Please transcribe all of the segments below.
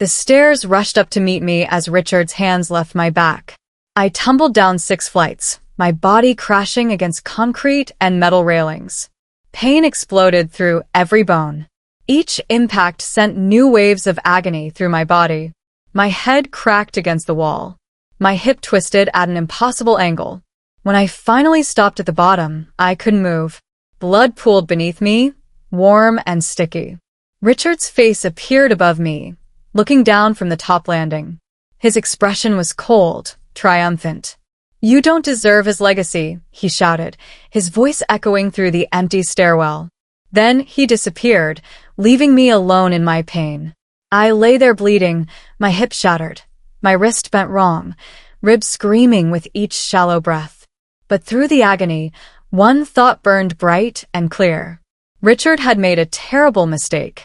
The stairs rushed up to meet me as Richard's hands left my back. I tumbled down 6 flights, my body crashing against concrete and metal railings. Pain exploded through every bone. Each impact sent new waves of agony through my body. My head cracked against the wall. My hip twisted at an impossible angle. When I finally stopped at the bottom, I couldn't move. Blood pooled beneath me, warm and sticky. Richard's face appeared above me, looking down from the top landing. His expression was cold, triumphant. "You don't deserve his legacy," he shouted, his voice echoing through the empty stairwell. Then he disappeared, leaving me alone in my pain. I lay there bleeding, my hip shattered, my wrist bent wrong, ribs screaming with each shallow breath. But through the agony, one thought burned bright and clear. Richard had made a terrible mistake.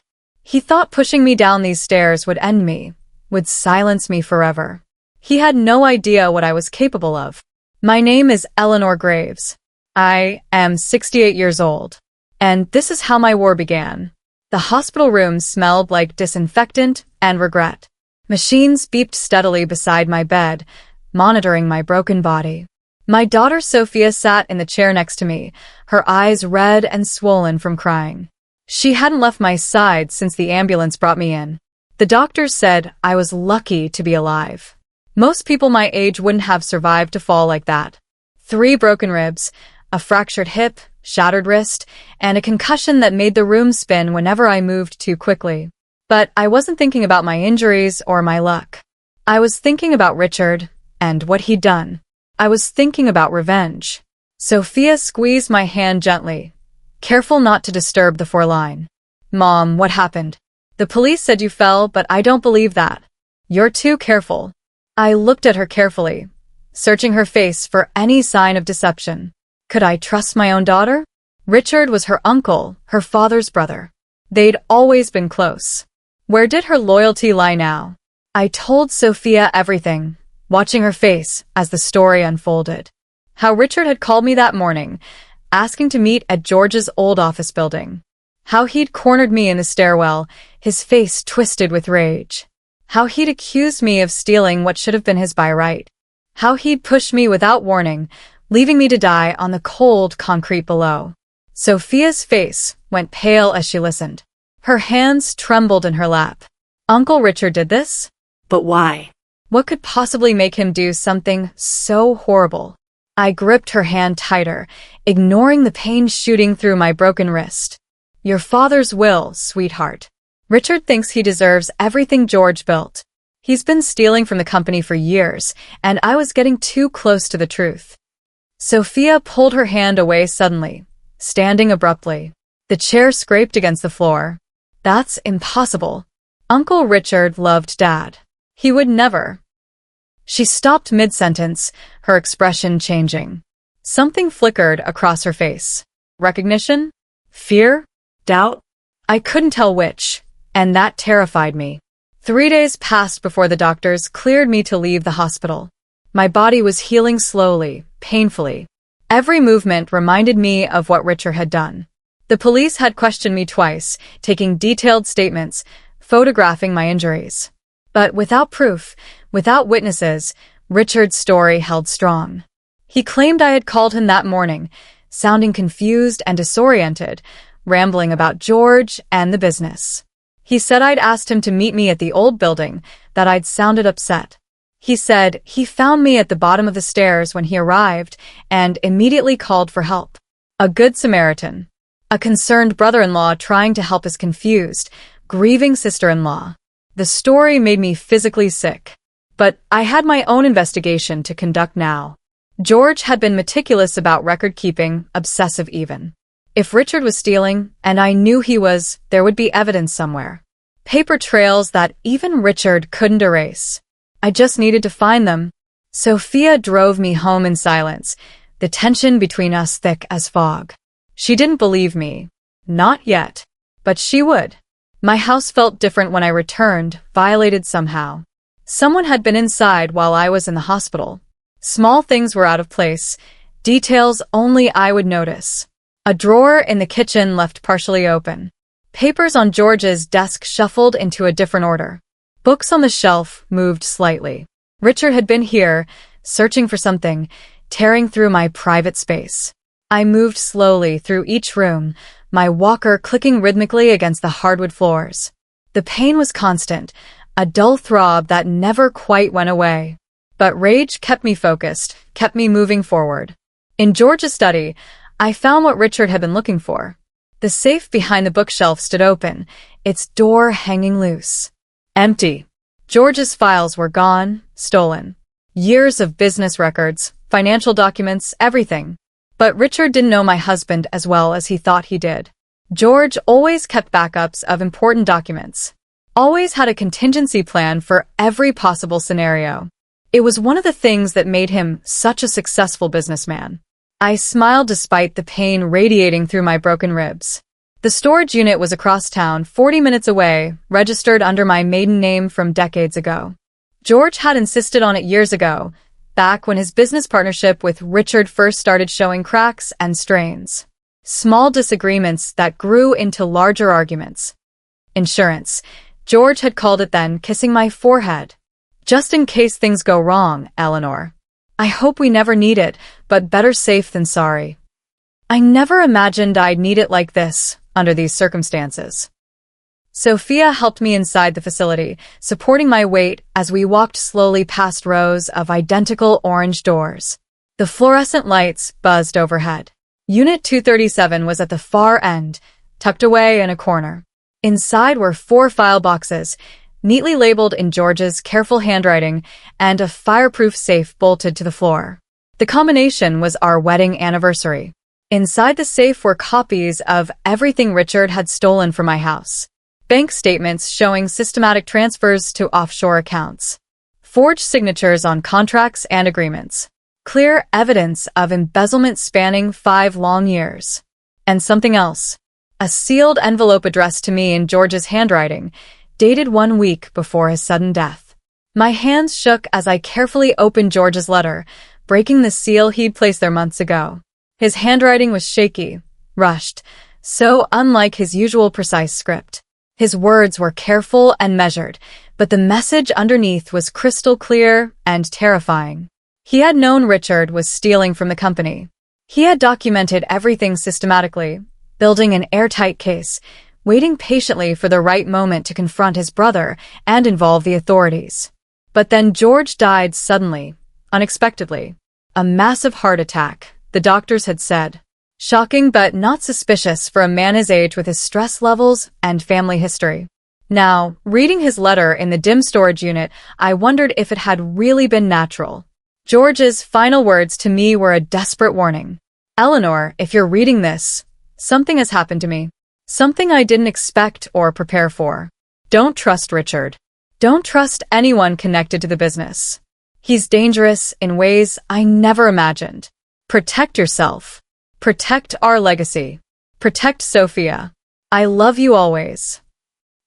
He thought pushing me down these stairs would end me, would silence me forever. He had no idea what I was capable of. My name is Eleanor Graves. I am 68 years old. And this is how my war began. The hospital room smelled like disinfectant and regret. Machines beeped steadily beside my bed, monitoring my broken body. My daughter Sophia sat in the chair next to me, her eyes red and swollen from crying. She hadn't left my side since the ambulance brought me in. The doctors said I was lucky to be alive. Most people my age wouldn't have survived to fall like that. 3 broken ribs, a fractured hip, shattered wrist, and a concussion that made the room spin whenever I moved too quickly. But I wasn't thinking about my injuries or my luck. I was thinking about Richard and what he'd done. I was thinking about revenge. Sophia squeezed my hand gently, careful not to disturb the forline. "Mom, what happened? The police said you fell, but I don't believe that. You're too careful." I looked at her carefully, searching her face for any sign of deception. Could I trust my own daughter? Richard was her uncle, her father's brother. They'd always been close. Where did her loyalty lie now? I told Sophia everything, watching her face as the story unfolded. How Richard had called me that morning, asking to meet at George's old office building. How he'd cornered me in the stairwell, his face twisted with rage. How he'd accused me of stealing what should have been his by right. How he'd pushed me without warning, leaving me to die on the cold concrete below. Sophia's face went pale as she listened. Her hands trembled in her lap. Uncle Richard did this? But why? What could possibly make him do something so horrible? I gripped her hand tighter, ignoring the pain shooting through my broken wrist. "Your father's will, sweetheart. Richard thinks he deserves everything George built. He's been stealing from the company for years, and I was getting too close to the truth." Sophia pulled her hand away suddenly, standing abruptly. The chair scraped against the floor. "That's impossible. Uncle Richard loved Dad. He would never." She stopped mid-sentence, her expression changing. Something flickered across her face. Recognition? Fear? Doubt? I couldn't tell which, and that terrified me. 3 days passed before the doctors cleared me to leave the hospital. My body was healing slowly, painfully. Every movement reminded me of what Richard had done. The police had questioned me twice, taking detailed statements, photographing my injuries. But without proof, without witnesses, Richard's story held strong. He claimed I had called him that morning, sounding confused and disoriented, rambling about George and the business. He said I'd asked him to meet me at the old building, that I'd sounded upset. He said he found me at the bottom of the stairs when he arrived and immediately called for help. A good Samaritan. A concerned brother-in-law trying to help his confused, grieving sister-in-law. The story made me physically sick. But I had my own investigation to conduct now. George had been meticulous about record-keeping, obsessive even. If Richard was stealing, and I knew he was, there would be evidence somewhere. Paper trails that even Richard couldn't erase. I just needed to find them. Sophia drove me home in silence, the tension between us thick as fog. She didn't believe me. Not yet. But she would. My house felt different when I returned, violated somehow. Someone had been inside while I was in the hospital. Small things were out of place, details only I would notice. A drawer in the kitchen left partially open. Papers on George's desk shuffled into a different order. Books on the shelf moved slightly. Richard had been here, searching for something, tearing through my private space. I moved slowly through each room, my walker clicking rhythmically against the hardwood floors. The pain was constant, a dull throb that never quite went away. But rage kept me focused, kept me moving forward. In George's study, I found what Richard had been looking for. The safe behind the bookshelf stood open, its door hanging loose. Empty. George's files were gone, stolen. Years of business records, financial documents, everything. But Richard didn't know my husband as well as he thought he did. George always kept backups of important documents. Always had a contingency plan for every possible scenario. It was one of the things that made him such a successful businessman. I smiled despite the pain radiating through my broken ribs. The storage unit was across town, 40 minutes away, registered under my maiden name from decades ago. George had insisted on it years ago, back when his business partnership with Richard first started showing cracks and strains. Small disagreements that grew into larger arguments. Insurance. George had called it then, kissing my forehead. Just in case things go wrong, Eleanor. I hope we never need it, but better safe than sorry. I never imagined I'd need it like this, under these circumstances. Sophia helped me inside the facility, supporting my weight as we walked slowly past rows of identical orange doors. The fluorescent lights buzzed overhead. Unit 237 was at the far end, tucked away in a corner. Inside were 4 file boxes, neatly labeled in George's careful handwriting, and a fireproof safe bolted to the floor. The combination was our wedding anniversary. Inside the safe were copies of everything Richard had stolen from my house. Bank statements showing systematic transfers to offshore accounts. Forged signatures on contracts and agreements. Clear evidence of embezzlement spanning 5 long years. And something else. A sealed envelope addressed to me in George's handwriting, dated 1 week before his sudden death. My hands shook as I carefully opened George's letter, breaking the seal he'd placed there months ago. His handwriting was shaky, rushed, so unlike his usual precise script. His words were careful and measured, but the message underneath was crystal clear and terrifying. He had known Richard was stealing from the company. He had documented everything systematically, building an airtight case, waiting patiently for the right moment to confront his brother and involve the authorities. But then George died suddenly, unexpectedly. A massive heart attack, the doctors had said. Shocking but not suspicious for a man his age with his stress levels and family history. Now, reading his letter in the dim storage unit, I wondered if it had really been natural. George's final words to me were a desperate warning. Eleanor, if you're reading this, something has happened to me. Something I didn't expect or prepare for. Don't trust Richard. Don't trust anyone connected to the business. He's dangerous in ways I never imagined. Protect yourself. Protect our legacy. Protect Sophia. I love you always.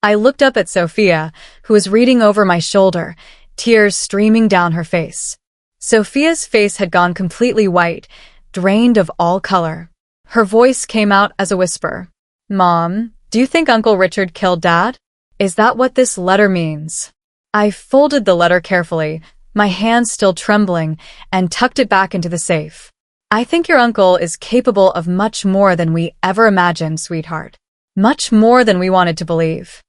I looked up at Sophia, who was reading over my shoulder, tears streaming down her face. Sophia's face had gone completely white, drained of all color. Her voice came out as a whisper. Mom, do you think Uncle Richard killed Dad? Is that what this letter means? I folded the letter carefully, my hands still trembling, and tucked it back into the safe. I think your uncle is capable of much more than we ever imagined, sweetheart. Much more than we wanted to believe.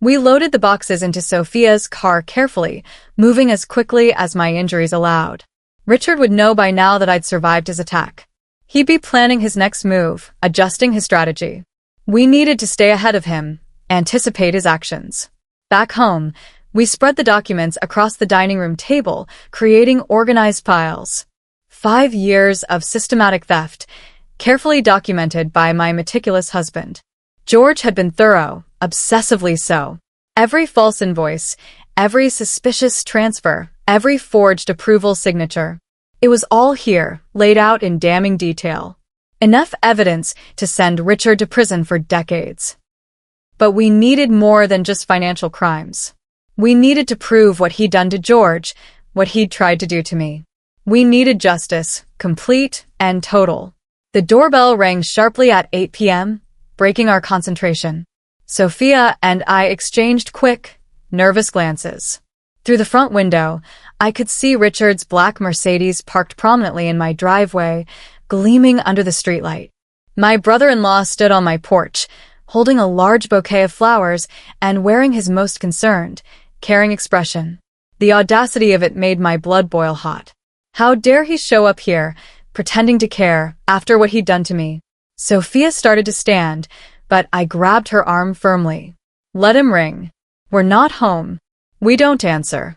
We loaded the boxes into Sophia's car carefully, moving as quickly as my injuries allowed. Richard would know by now that I'd survived his attack. He'd be planning his next move, adjusting his strategy. We needed to stay ahead of him, anticipate his actions. Back home, we spread the documents across the dining room table, creating organized piles. 5 years of systematic theft, carefully documented by my meticulous husband. George had been thorough, obsessively so. Every false invoice, every suspicious transfer, every forged approval signature. It was all here, laid out in damning detail. Enough evidence to send Richard to prison for decades. But we needed more than just financial crimes. We needed to prove what he'd done to George, what he'd tried to do to me. We needed justice, complete and total. The doorbell rang sharply at 8 p.m., breaking our concentration. Sophia and I exchanged quick, nervous glances. Through the front window, I could see Richard's black Mercedes parked prominently in my driveway, gleaming under the streetlight. My brother-in-law stood on my porch, holding a large bouquet of flowers and wearing his most concerned, caring expression. The audacity of it made my blood boil hot. How dare he show up here, pretending to care, after what he'd done to me? Sophia started to stand, but I grabbed her arm firmly. Let him ring. We're not home. We don't answer.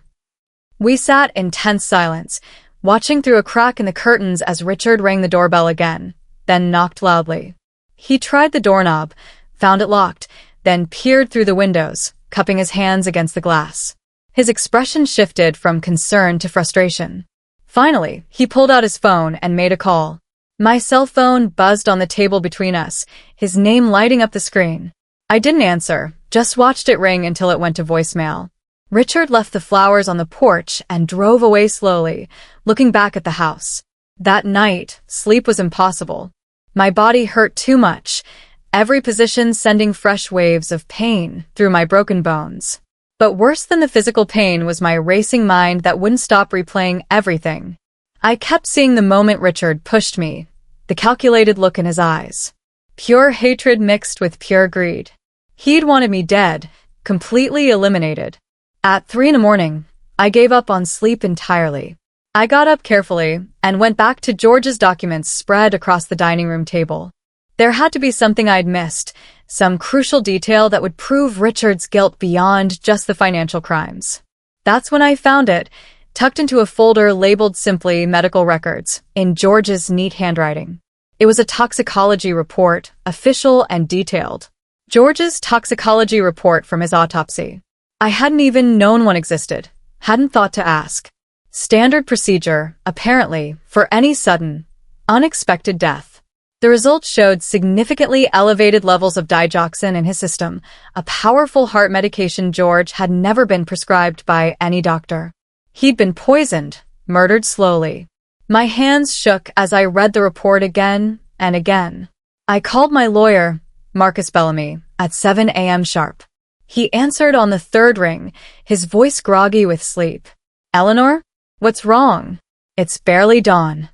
We sat in tense silence, watching through a crack in the curtains as Richard rang the doorbell again, then knocked loudly. He tried the doorknob, found it locked, then peered through the windows, cupping his hands against the glass. His expression shifted from concern to frustration. Finally, he pulled out his phone and made a call. My cell phone buzzed on the table between us, his name lighting up the screen. I didn't answer, just watched it ring until it went to voicemail. Richard left the flowers on the porch and drove away slowly, looking back at the house. That night, sleep was impossible. My body hurt too much, every position sending fresh waves of pain through my broken bones. But worse than the physical pain was my racing mind that wouldn't stop replaying everything. I kept seeing the moment Richard pushed me, the calculated look in his eyes. Pure hatred mixed with pure greed. He'd wanted me dead, completely eliminated. At 3 a.m, I gave up on sleep entirely. I got up carefully and went back to George's documents spread across the dining room table. There had to be something I'd missed, some crucial detail that would prove Richard's guilt beyond just the financial crimes. That's when I found it, tucked into a folder labeled simply Medical Records, in George's neat handwriting. It was a toxicology report, official and detailed. George's toxicology report from his autopsy. I hadn't even known one existed, hadn't thought to ask. Standard procedure, apparently, for any sudden, unexpected death. The results showed significantly elevated levels of digoxin in his system, a powerful heart medication George had never been prescribed by any doctor. He'd been poisoned, murdered slowly. My hands shook as I read the report again and again. I called my lawyer, Marcus Bellamy, at 7 a.m. sharp. He answered on the third ring, his voice groggy with sleep. Eleanor? What's wrong? It's barely dawn.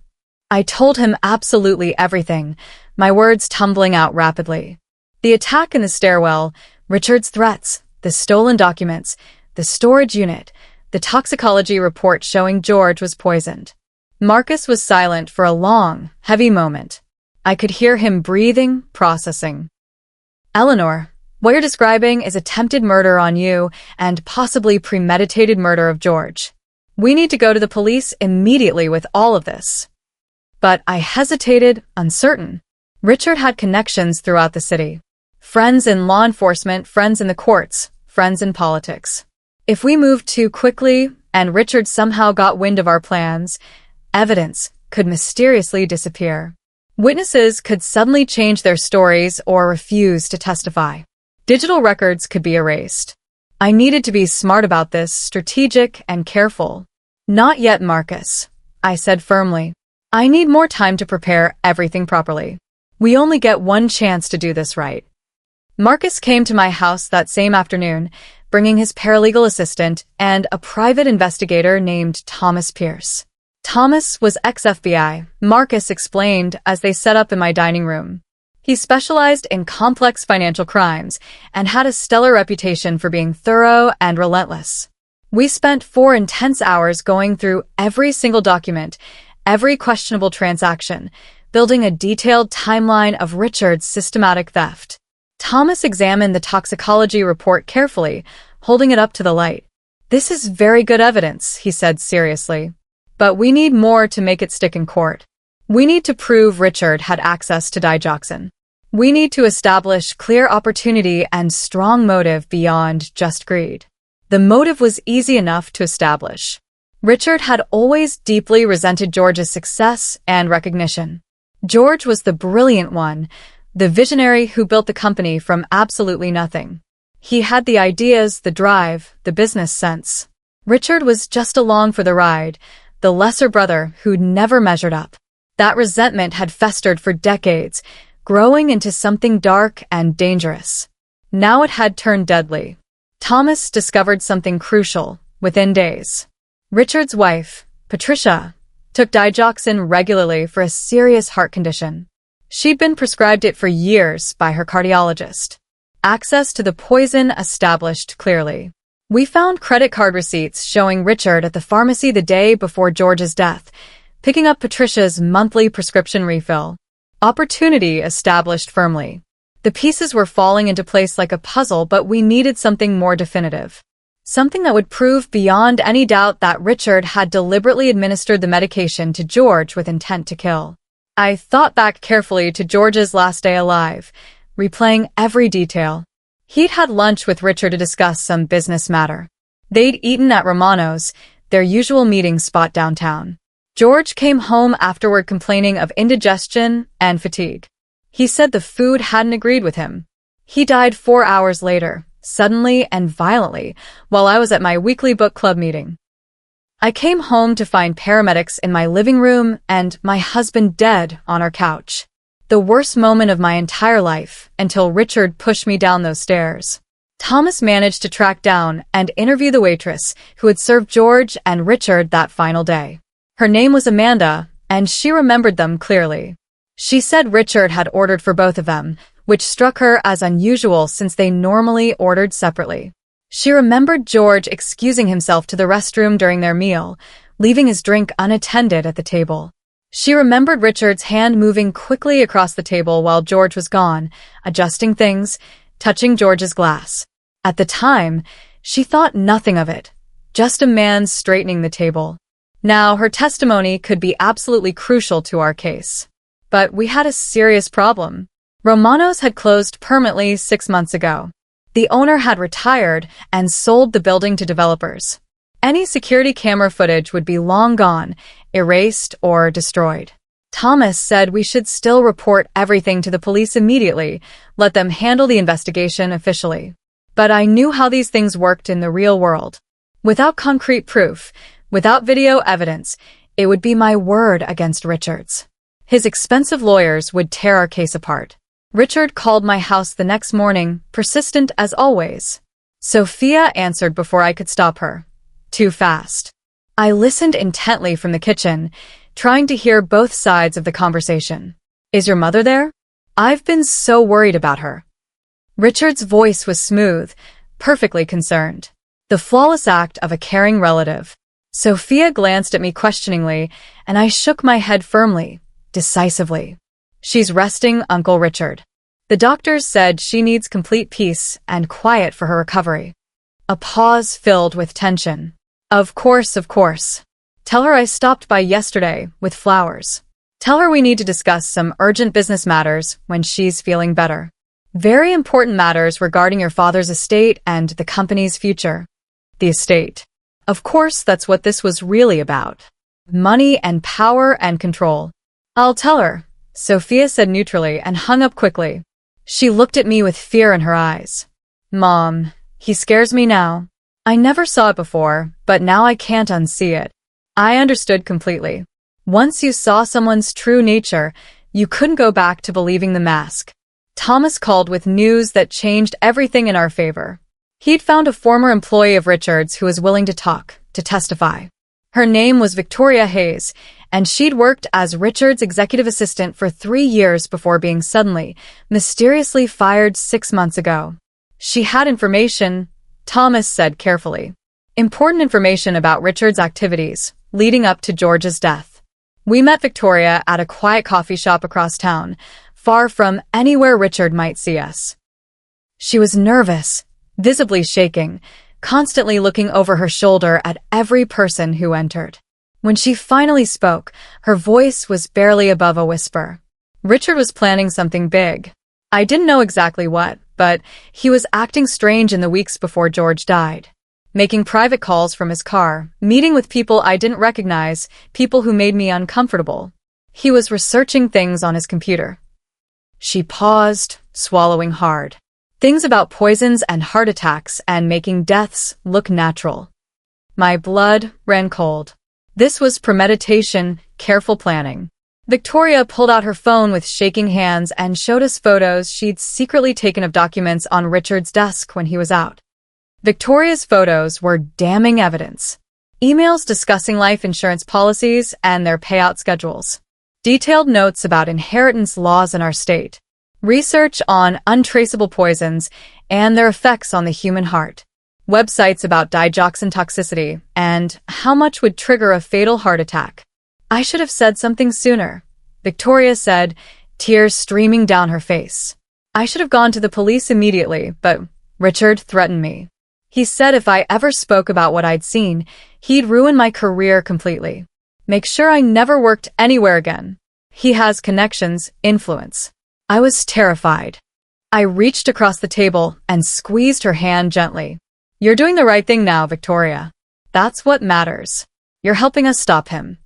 I told him absolutely everything, my words tumbling out rapidly. The attack in the stairwell, Richard's threats, the stolen documents, the storage unit, the toxicology report showing George was poisoned. Marcus was silent for a long, heavy moment. I could hear him breathing, processing. Eleanor, what you're describing is attempted murder on you and possibly premeditated murder of George. We need to go to the police immediately with all of this. But I hesitated, uncertain. Richard had connections throughout the city. Friends in law enforcement, friends in the courts, friends in politics. If we moved too quickly and Richard somehow got wind of our plans, evidence could mysteriously disappear. Witnesses could suddenly change their stories or refuse to testify. Digital records could be erased. I needed to be smart about this, strategic and careful. Not yet, Marcus, I said firmly. I need more time to prepare everything properly. We only get one chance to do this right. Marcus came to my house that same afternoon, bringing his paralegal assistant and a private investigator named Thomas Pierce. Thomas was ex-FBI, Marcus explained as they set up in my dining room. He specialized in complex financial crimes and had a stellar reputation for being thorough and relentless. We spent 4 intense hours going through every single document, every questionable transaction, building a detailed timeline of Richard's systematic theft. Thomas examined the toxicology report carefully, holding it up to the light. This is very good evidence, he said seriously. But we need more to make it stick in court. We need to prove Richard had access to digoxin. We need to establish clear opportunity and strong motive beyond just greed. The motive was easy enough to establish. Richard had always deeply resented George's success and recognition. George was the brilliant one, the visionary who built the company from absolutely nothing. He had the ideas, the drive, the business sense. Richard was just along for the ride, the lesser brother who'd never measured up. That resentment had festered for decades, growing into something dark and dangerous. Now it had turned deadly. Thomas discovered something crucial within days. Richard's wife, Patricia, took digoxin regularly for a serious heart condition. She'd been prescribed it for years by her cardiologist. Access to the poison established clearly. We found credit card receipts showing Richard at the pharmacy the day before George's death, picking up Patricia's monthly prescription refill. Opportunity established firmly. The pieces were falling into place like a puzzle, but we needed something more definitive. Something that would prove beyond any doubt that Richard had deliberately administered the medication to George with intent to kill. I thought back carefully to George's last day alive, replaying every detail. He'd had lunch with Richard to discuss some business matter. They'd eaten at Romano's, their usual meeting spot downtown. George came home afterward complaining of indigestion and fatigue. He said the food hadn't agreed with him. He died 4 hours later, suddenly and violently, while I was at my weekly book club meeting. I came home to find paramedics in my living room and my husband dead on our couch. The worst moment of my entire life, until Richard pushed me down those stairs. Thomas managed to track down and interview the waitress who had served George and Richard that final day. Her name was Amanda, and she remembered them clearly. She said Richard had ordered for both of them, which struck her as unusual since they normally ordered separately. She remembered George excusing himself to the restroom during their meal, leaving his drink unattended at the table. She remembered Richard's hand moving quickly across the table while George was gone, adjusting things, touching George's glass. At the time, she thought nothing of it, just a man straightening the table. Now, her testimony could be absolutely crucial to our case. But we had a serious problem. Romano's had closed permanently 6 months ago. The owner had retired and sold the building to developers. Any security camera footage would be long gone, erased or destroyed. Thomas said we should still report everything to the police immediately, let them handle the investigation officially. But I knew how these things worked in the real world. Without concrete proof, without video evidence, it would be my word against Richard's. His expensive lawyers would tear our case apart. Richard called my house the next morning, persistent as always. Sophia answered before I could stop her. Too fast. I listened intently from the kitchen, trying to hear both sides of the conversation. Is your mother there? I've been so worried about her. Richard's voice was smooth, perfectly concerned. The flawless act of a caring relative. Sophia glanced at me questioningly, and I shook my head firmly, decisively. She's resting Uncle Richard. The doctors said she needs complete peace and quiet for her recovery. A pause filled with tension. Of course. Tell her I stopped by yesterday with flowers. Tell her we need to discuss some urgent business matters when she's feeling better. Very important matters regarding your father's estate and the company's future. The estate. Of course, that's what this was really about. Money and power and control. I'll tell her, Sophia said neutrally and hung up quickly. She looked at me with fear in her eyes. Mom, he scares me now. I never saw it before, but now I can't unsee it. I understood completely. Once you saw someone's true nature, you couldn't go back to believing the mask. Thomas called with news that changed everything in our favor. He'd found a former employee of Richard's who was willing to talk, to testify. Her name was Victoria Hayes, and she'd worked as Richard's executive assistant for 3 years before being suddenly, mysteriously fired 6 months ago. She had information, Thomas said carefully. Important information about Richard's activities, leading up to George's death. We met Victoria at a quiet coffee shop across town, far from anywhere Richard might see us. She was nervous, visibly shaking, constantly looking over her shoulder at every person who entered. When she finally spoke, her voice was barely above a whisper. Richard was planning something big. I didn't know exactly what, but he was acting strange in the weeks before George died. Making private calls from his car, meeting with people I didn't recognize, people who made me uncomfortable. He was researching things on his computer. She paused, swallowing hard. Things about poisons and heart attacks and making deaths look natural. My blood ran cold. This was premeditation, careful planning. Victoria pulled out her phone with shaking hands and showed us photos she'd secretly taken of documents on Richard's desk when he was out. Victoria's photos were damning evidence. Emails discussing life insurance policies and their payout schedules. Detailed notes about inheritance laws in our state. Research on untraceable poisons and their effects on the human heart. Websites about digoxin toxicity and how much would trigger a fatal heart attack. I should have said something sooner, Victoria said, tears streaming down her face. I should have gone to the police immediately, but Richard threatened me. He said if I ever spoke about what I'd seen, he'd ruin my career completely. Make sure I never worked anywhere again. He has connections, influence. I was terrified. I reached across the table and squeezed her hand gently. You're doing the right thing now, Victoria. That's what matters. You're helping us stop him.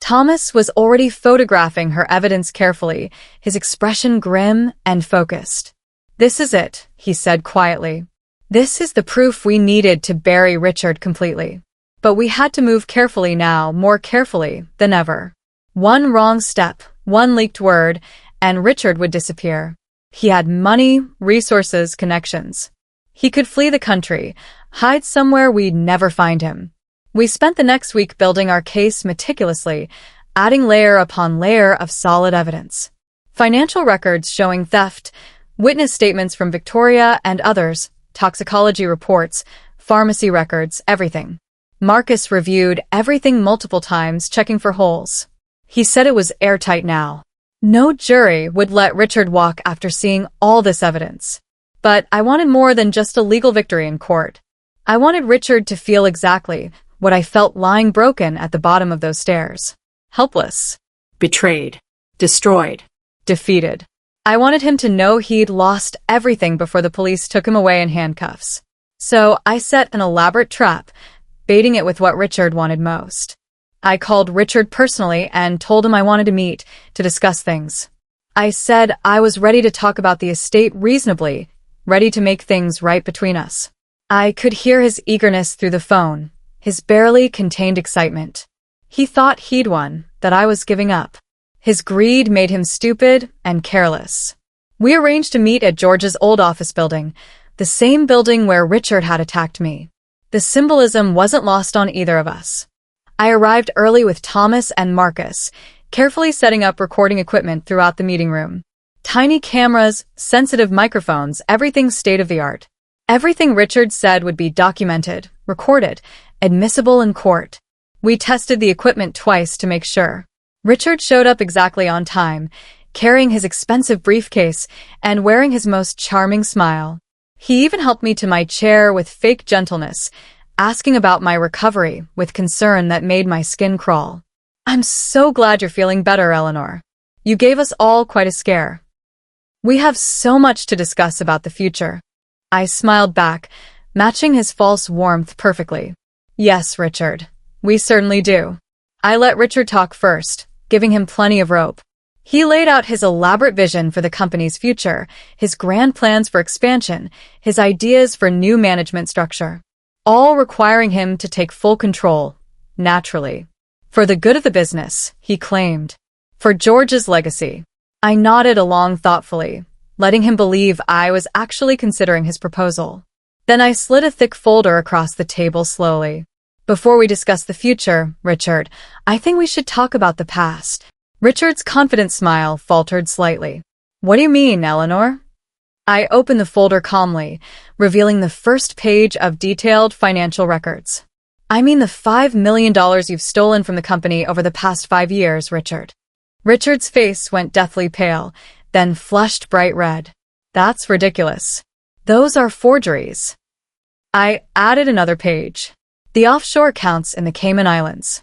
Thomas was already photographing her evidence carefully, his expression grim and focused. This is it, he said quietly. This is the proof we needed to bury Richard completely. But we had to move carefully now, more carefully than ever. One wrong step, one leaked word, and Richard would disappear. He had money, resources, connections. He could flee the country, hide somewhere we'd never find him. We spent the next week building our case meticulously, adding layer upon layer of solid evidence. Financial records showing theft, witness statements from Victoria and others, toxicology reports, pharmacy records, everything. Marcus reviewed everything multiple times, checking for holes. He said it was airtight now. No jury would let Richard walk after seeing all this evidence. But I wanted more than just a legal victory in court. I wanted Richard to feel exactly what I felt lying broken at the bottom of those stairs. Helpless. Betrayed. Destroyed. Defeated. I wanted him to know he'd lost everything before the police took him away in handcuffs. So I set an elaborate trap, baiting it with what Richard wanted most. I called Richard personally and told him I wanted to meet to discuss things. I said I was ready to talk about the estate reasonably, ready to make things right between us. I could hear his eagerness through the phone, his barely contained excitement. He thought he'd won, that I was giving up. His greed made him stupid and careless. We arranged to meet at George's old office building, the same building where Richard had attacked me. The symbolism wasn't lost on either of us. I arrived early with Thomas and Marcus, carefully setting up recording equipment throughout the meeting room. Tiny cameras, sensitive microphones, everything state-of-the-art. Everything Richard said would be documented, recorded, admissible in court. We tested the equipment twice to make sure. Richard showed up exactly on time, carrying his expensive briefcase and wearing his most charming smile. He even helped me to my chair with fake gentleness, asking about my recovery with concern that made my skin crawl. I'm so glad you're feeling better, Eleanor. You gave us all quite a scare. We have so much to discuss about the future. I smiled back, matching his false warmth perfectly. Yes, Richard. We certainly do. I let Richard talk first, giving him plenty of rope. He laid out his elaborate vision for the company's future, his grand plans for expansion, his ideas for new management structure, all requiring him to take full control, naturally. For the good of the business, he claimed. For George's legacy. I nodded along thoughtfully, letting him believe I was actually considering his proposal. Then I slid a thick folder across the table slowly. Before we discuss the future, Richard, I think we should talk about the past. Richard's confident smile faltered slightly. What do you mean, Eleanor? I opened the folder calmly, revealing the first page of detailed financial records. I mean the $5 million you've stolen from the company over the past 5 years, Richard. Richard's face went deathly pale, then flushed bright red. That's ridiculous. Those are forgeries. I added another page. The offshore accounts in the Cayman Islands.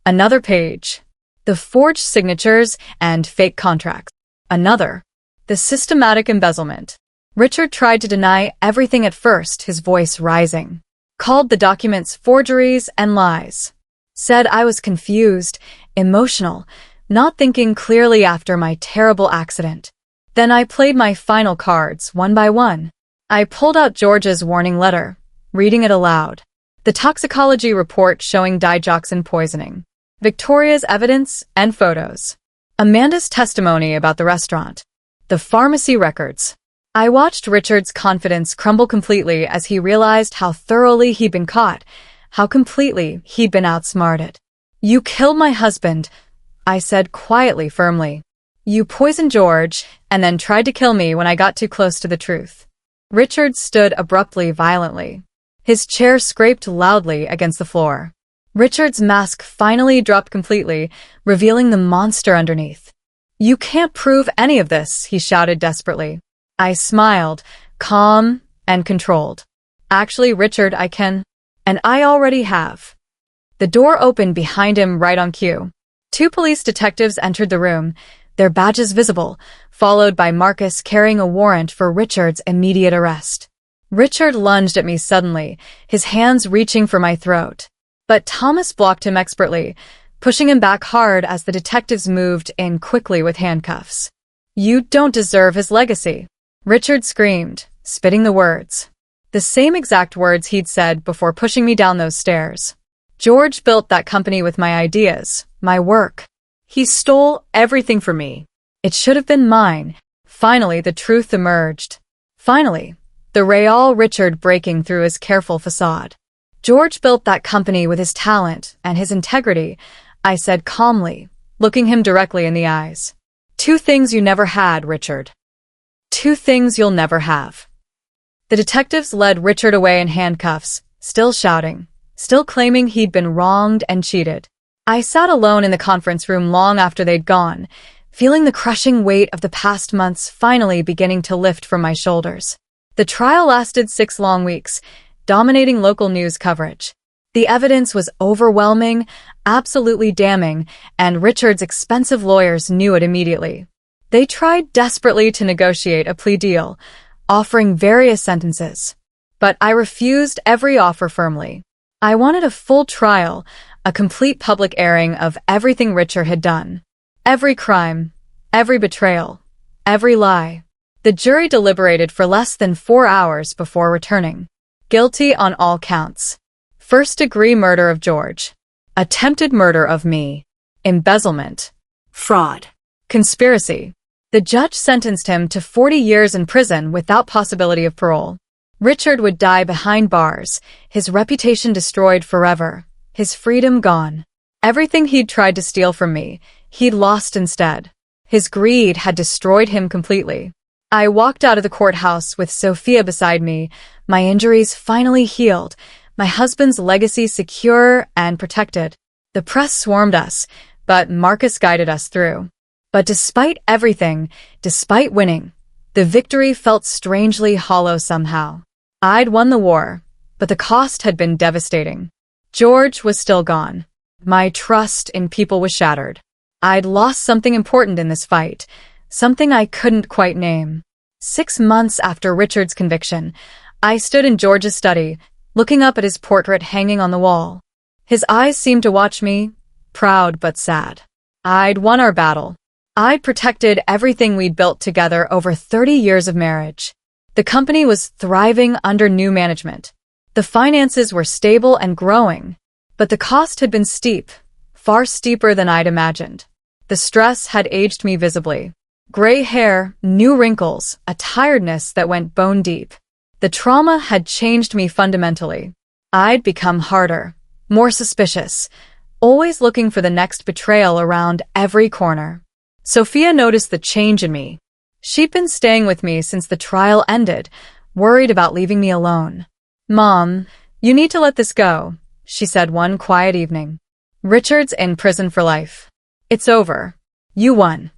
Another page. The forged signatures and fake contracts. Another. The systematic embezzlement. Richard tried to deny everything at first, his voice rising. Called the documents forgeries and lies. Said I was confused, emotional, not thinking clearly after my terrible accident. Then I played my final cards one by one. I pulled out George's warning letter, reading it aloud. The toxicology report showing digoxin poisoning. Victoria's evidence and photos. Amanda's testimony about the restaurant. The pharmacy records. I watched Richard's confidence crumble completely as he realized how thoroughly he'd been caught, how completely he'd been outsmarted. "You killed my husband," I said quietly, firmly. "You poisoned George, and then tried to kill me when I got too close to the truth." Richard stood abruptly, violently. His chair scraped loudly against the floor. Richard's mask finally dropped completely, revealing the monster underneath. "You can't prove any of this," he shouted desperately. I smiled, calm and controlled. "Actually, Richard, I can. And I already have." The door opened behind him right on cue. Two police detectives entered the room, their badges visible, followed by Marcus carrying a warrant for Richard's immediate arrest. Richard lunged at me suddenly, his hands reaching for my throat. But Thomas blocked him expertly, pushing him back hard as the detectives moved in quickly with handcuffs. "You don't deserve his legacy," Richard screamed, spitting the words. The same exact words he'd said before pushing me down those stairs. "George built that company with my ideas, my work. He stole everything from me. It should have been mine." Finally, the truth emerged. Finally, the real Richard breaking through his careful facade. "George built that company with his talent and his integrity," I said calmly, looking him directly in the eyes. "Two things you never had, Richard. Two things you'll never have." The detectives led Richard away in handcuffs, still shouting, still claiming he'd been wronged and cheated. I sat alone in the conference room long after they'd gone, feeling the crushing weight of the past months finally beginning to lift from my shoulders. The trial lasted 6 long weeks, dominating local news coverage. The evidence was overwhelming, absolutely damning, and Richard's expensive lawyers knew it immediately. They tried desperately to negotiate a plea deal, offering various sentences. But I refused every offer firmly. I wanted a full trial, a complete public airing of everything Richard had done. Every crime, every betrayal, every lie. The jury deliberated for less than 4 hours before returning. Guilty on all counts. First-degree murder of George. Attempted murder of me. Embezzlement. Fraud. Conspiracy. The judge sentenced him to 40 years in prison without possibility of parole. Richard would die behind bars, his reputation destroyed forever, his freedom gone. Everything he'd tried to steal from me, he'd lost instead. His greed had destroyed him completely. I walked out of the courthouse with Sophia beside me, my injuries finally healed, my husband's legacy secure and protected. The press swarmed us, but Marcus guided us through. But despite everything, despite winning, the victory felt strangely hollow somehow. I'd won the war, but the cost had been devastating. George was still gone. My trust in people was shattered. I'd lost something important in this fight, something I couldn't quite name. 6 months after Richard's conviction, I stood in George's study, looking up at his portrait hanging on the wall. His eyes seemed to watch me, proud but sad. I'd won our battle. I'd protected everything we'd built together over 30 years of marriage. The company was thriving under new management. The finances were stable and growing, but the cost had been steep, far steeper than I'd imagined. The stress had aged me visibly. Gray hair, new wrinkles, a tiredness that went bone deep. The trauma had changed me fundamentally. I'd become harder, more suspicious, always looking for the next betrayal around every corner. Sophia noticed the change in me. She'd been staying with me since the trial ended, worried about leaving me alone. "Mom, you need to let this go," she said one quiet evening. "Richard's in prison for life. It's over. You won."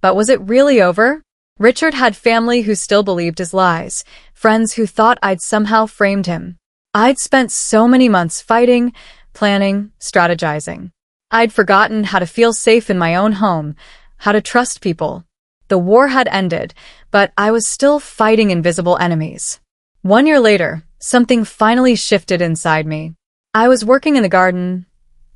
But was it really over? Richard had family who still believed his lies, friends who thought I'd somehow framed him. I'd spent so many months fighting, planning, strategizing. I'd forgotten how to feel safe in my own home, how to trust people. The war had ended, but I was still fighting invisible enemies. 1 year later, something finally shifted inside me. I was working in the garden,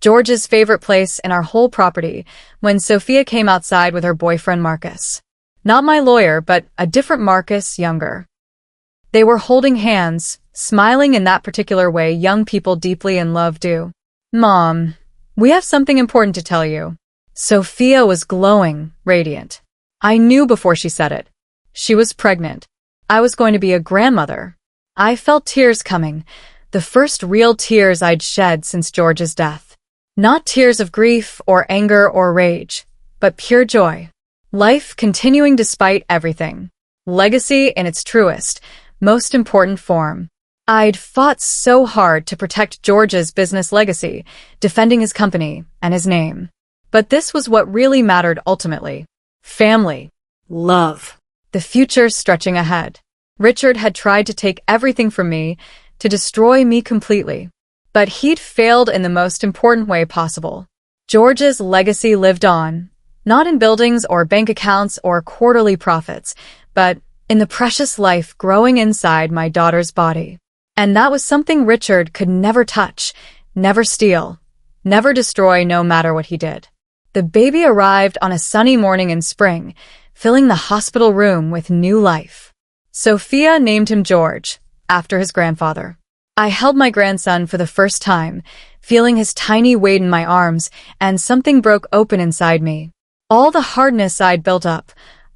George's favorite place in our whole property, when Sophia came outside with her boyfriend Marcus. Not my lawyer, but a different Marcus, younger. They were holding hands, smiling in that particular way young people deeply in love do. "Mom, we have something important to tell you." Sophia was glowing, radiant. I knew before she said it. She was pregnant. I was going to be a grandmother. I felt tears coming, the first real tears I'd shed since George's death. Not tears of grief or anger or rage, but pure joy. Life continuing despite everything. Legacy in its truest, most important form. I'd fought so hard to protect George's business legacy, defending his company and his name. But this was what really mattered ultimately. Family. Love. The future stretching ahead. Richard had tried to take everything from me, to destroy me completely. But he'd failed in the most important way possible. George's legacy lived on, not in buildings or bank accounts or quarterly profits, but in the precious life growing inside my daughter's body. And that was something Richard could never touch, never steal, never destroy no matter what he did. The baby arrived on a sunny morning in spring, filling the hospital room with new life. Sophia named him George, after his grandfather. I held my grandson for the first time, feeling his tiny weight in my arms, and something broke open inside me. All the hardness I'd built up,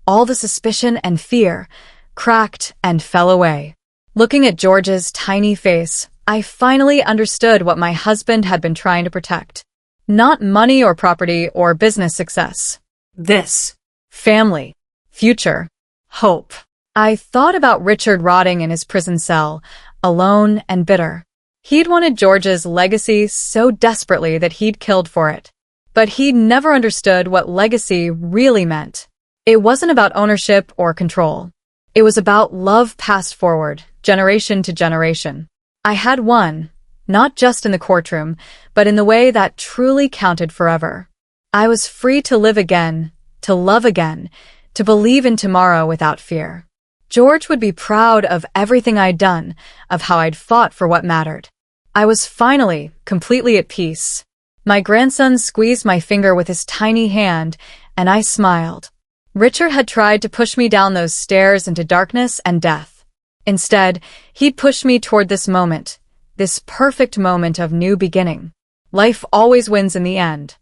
all the suspicion and fear, cracked and fell away. Looking at George's tiny face, I finally understood what my husband had been trying to protect. Not money or property or business success. This. Family. Future. Hope. I thought about Richard rotting in his prison cell, alone and bitter. He'd wanted George's legacy so desperately that he'd killed for it. But he'd never understood what legacy really meant. It wasn't about ownership or control. It was about love passed forward, generation to generation. I had one, not just in the courtroom, but in the way that truly counted forever. I was free to live again, to love again, to believe in tomorrow without fear. George would be proud of everything I'd done, of how I'd fought for what mattered. I was finally completely at peace. My grandson squeezed my finger with his tiny hand, and I smiled. Richard had tried to push me down those stairs into darkness and death. Instead, he'd pushed me toward this moment, this perfect moment of new beginning. Life always wins in the end.